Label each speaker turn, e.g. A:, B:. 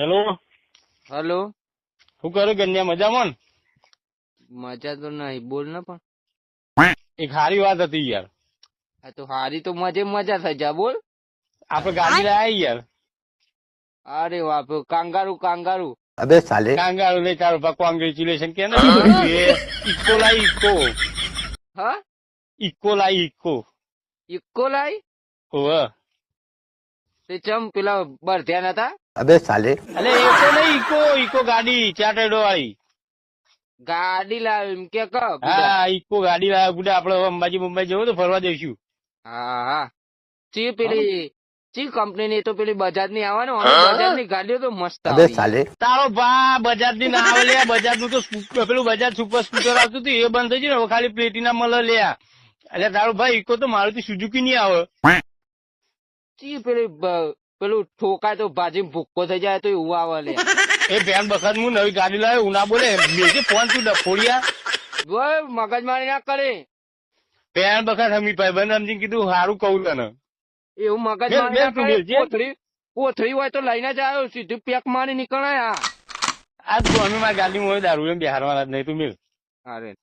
A: Hello.
B: Hello.
A: શું કરું ગન્યા, મજામાં ને?
B: મજા તો નહીં, બોલ ને. પણ
A: એક સારી વાત હતી યાર.
B: આ તો હારી તો મજા થઈ જા, બોલ.
A: આપડે ગાડી લાયા યાર.
B: અરે વાપ, કાંગારું.
C: अबे साले
A: કાંગારું લઈ તારો પા કોંગ્રેચ્યુલેશન કે ને ઇકો લાઈ
B: હા,
A: ઇકો.
B: ઇક્કો લાઈ
A: ઓવે.
B: તે ચમ પેલા બરધ્યા નતા
C: अबे साले
A: અલે એકો નહીં, ઇકો ગાડી ચાટેડો વાળી.
B: ગાડી લાવી એમ કે
A: હા, ઇકો ગાડી લાયા બુડા. આપડે હવે અંબાજી મુંબઈ જવું તો ફરવા જઈશું.
B: હા ચી પેલી ચી કંપની ની તો પેલી બજાજ ની આવે ને, બજાજ ની ગાડીઓ તો મસ્ત
C: अबे
B: આવે.
C: साले
A: તારો ભા બજાજ ની ના આવે લ્યા. બજાજ નું તો પેલું બજાજ સુપર સ્કૂટર આવતું હતું, એ બંધ થઈ ગયું ને. હવે ખાલી પ્લેટિના મળે લ્યા. એટલે તારો ભાઈ ઇકો તો મારુતિ સુઝુકી ની આવે.
B: ચી પેલું ઠોકાય તો ભાજી ભૂક્કો થઈ જાય તો એવું આવે લે.
A: એ બેન વખત હું નવી ગાડી લાવ્યો, હું ના બોલે બેસી ફોન તું ડફોડિયા.
B: મગજ મારી ના કરે
A: બેન વખત હમી ભાઈ બંધ સમજીને કીધું સારું કહું તને.
B: એવું, મગજ
A: બેન,
B: મારી ના
A: તું
B: કરે.
A: બોલજે.
B: કોથળી હોય તો લઈને જ આવ્યો, સીધું પેક મારી નીકળાય.
A: આ તું અમે મારી ગાડીમાં હોય દારૂ એમ બિહારવાના જ નહીં, તું મિલ.
B: અરે